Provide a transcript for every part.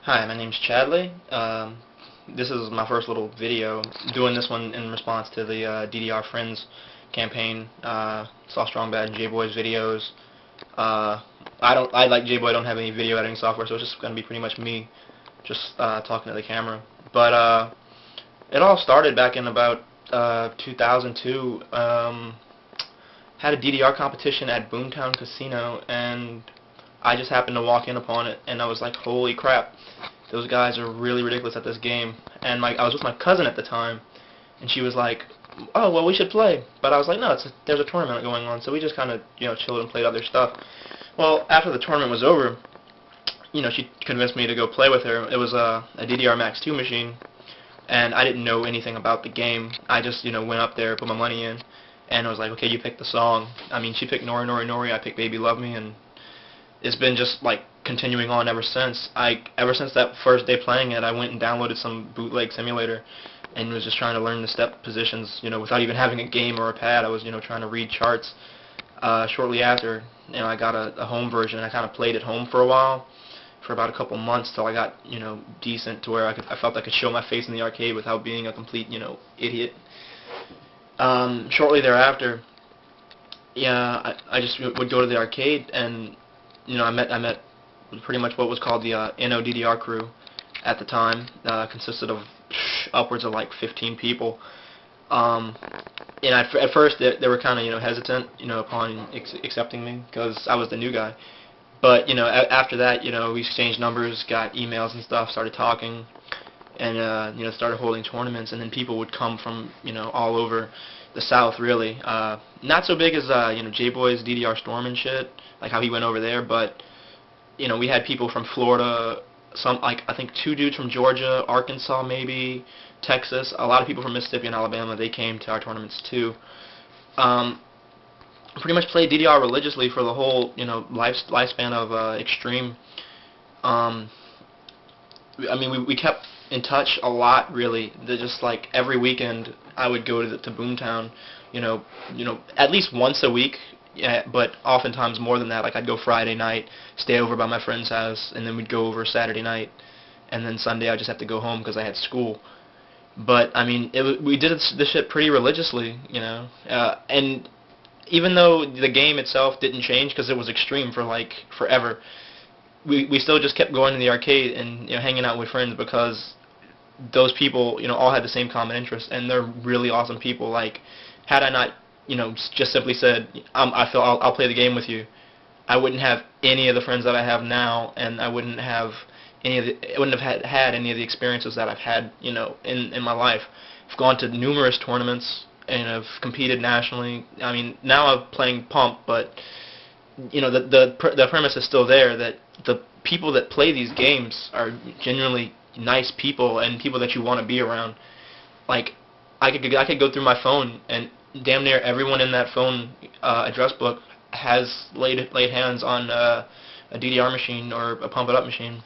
Hi, my name's Chaddly. This is my first little video. Doing this one in response to the DDR Friends Campaign. Saw Strong Bad and J-Boy's videos. I like J-Boy. Don't have any video editing software, so it's just gonna be pretty much me, just talking to the camera. But it all started back in about 2002. Had a DDR competition at Boomtown Casino, and I just happened to walk in upon it, and I was like, holy crap, those guys are really ridiculous at this game. And I was with my cousin at the time, and she was like, oh, well, we should play. But I was like, no, there's a tournament going on, so we just kind of, chilled and played other stuff. Well, after the tournament was over, she convinced me to go play with her. It was a DDR Max 2 machine, and I didn't know anything about the game. I just, went up there, put my money in, and I was like, okay, you pick the song. I mean, she picked Nori Nori Nori, I picked Baby Love Me, and it's been just like continuing on ever since. Ever since that first day playing it, I went and downloaded some bootleg simulator and was just trying to learn the step positions, without even having a game or a pad. I was, trying to read charts. Shortly after, I got a home version, and I kind of played at home for a while, for about a couple months, till I got, decent to where I felt I could show my face in the arcade without being a complete, idiot. Shortly thereafter, yeah, I just would go to the arcade, and I met pretty much what was called the NODDR crew at the time. Consisted of upwards of like 15 people. And at first they were kind of hesitant upon accepting me because I was the new guy. But after that we exchanged numbers, got emails and stuff, started talking, and started holding tournaments, and then people would come from all over the South, really. Not so big as J-Boy's DDR Storm and shit, like how he went over there, but we had people from Florida, some, like, I think 2 dudes from Georgia, Arkansas maybe, Texas, a lot of people from Mississippi and Alabama. They came to our tournaments too. Pretty much played DDR religiously for the whole lifespan of Extreme. I mean, we kept in touch a lot, really. Just like every weekend, I would go to Boomtown, at least once a week. Yeah, but oftentimes more than that. Like I'd go Friday night, stay over by my friend's house, and then we'd go over Saturday night, and then Sunday I'd just have to go home because I had school. But I mean, we did this shit pretty religiously, and even though the game itself didn't change because it was Extreme for like forever, we still just kept going to the arcade and hanging out with friends because those people all had the same common interest, and they're really awesome people. Like, had I not just simply said I'll play the game with you, I wouldn't have any of the friends that I have now, and I wouldn't have had any of the experiences that I've had in my life. I've gone to numerous tournaments and I've competed nationally. I mean, now I'm playing Pump, but the premise is still there, that the people that play these games are genuinely nice people and people that you want to be around. Like, I could go through my phone, and damn near everyone in that phone address book has laid hands on a DDR machine or a Pump It Up machine,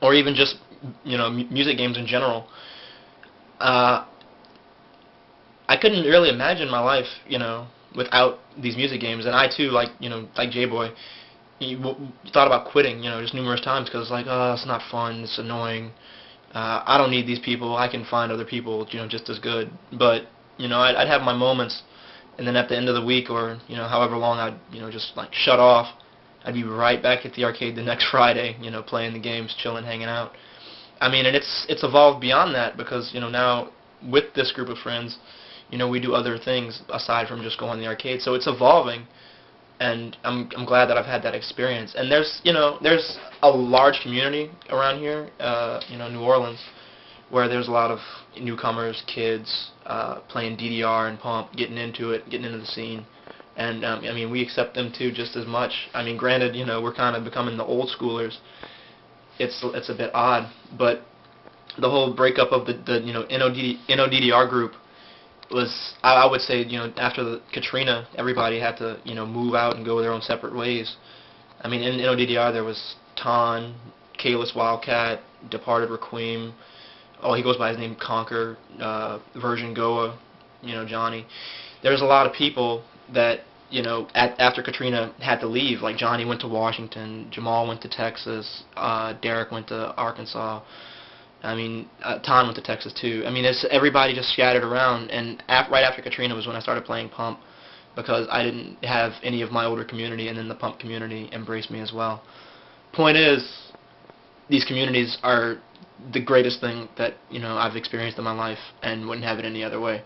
or even just music games in general. I couldn't really imagine my life without these music games, and I too, like J-Boy, thought about quitting just numerous times because it's like, oh, it's not fun, it's annoying. I don't need these people. I can find other people just as good. But I'd have my moments, and then at the end of the week, or however long, I'd just like shut off. I'd be right back at the arcade the next Friday, playing the games, chilling, hanging out. I mean, and it's evolved beyond that because now with this group of friends, we do other things aside from just going to the arcade. So it's evolving, and I'm glad that I've had that experience. And there's a large community around here, New Orleans, where there's a lot of newcomers, kids, playing DDR and Pump, getting into it, getting into the scene. And I mean, we accept them too just as much. I mean, granted, we're kind of becoming the old schoolers. It's a bit odd, but the whole breakup of the NODDR group was, I would say, after the Katrina, everybody had to move out and go their own separate ways. I mean, in NODDR there was Ton, Chaddlys Wildcat, Departed Requiem. Oh, he goes by his name Conquer, Version Goa, Johnny. There's a lot of people that after Katrina had to leave, like Johnny went to Washington, Jamal went to Texas, Derek went to Arkansas. I mean, Ton went to Texas too. I mean, everybody just scattered around, and right after Katrina was when I started playing Pump, because I didn't have any of my older community, and then the Pump community embraced me as well. Point is, these communities are the greatest thing that I've experienced in my life, and wouldn't have it any other way.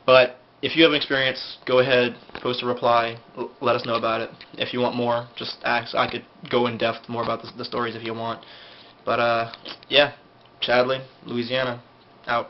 But if you have an experience, go ahead, post a reply, let us know about it. If you want more, just ask. I could go in depth more about the stories if you want. But yeah, Chaddly, Louisiana, out.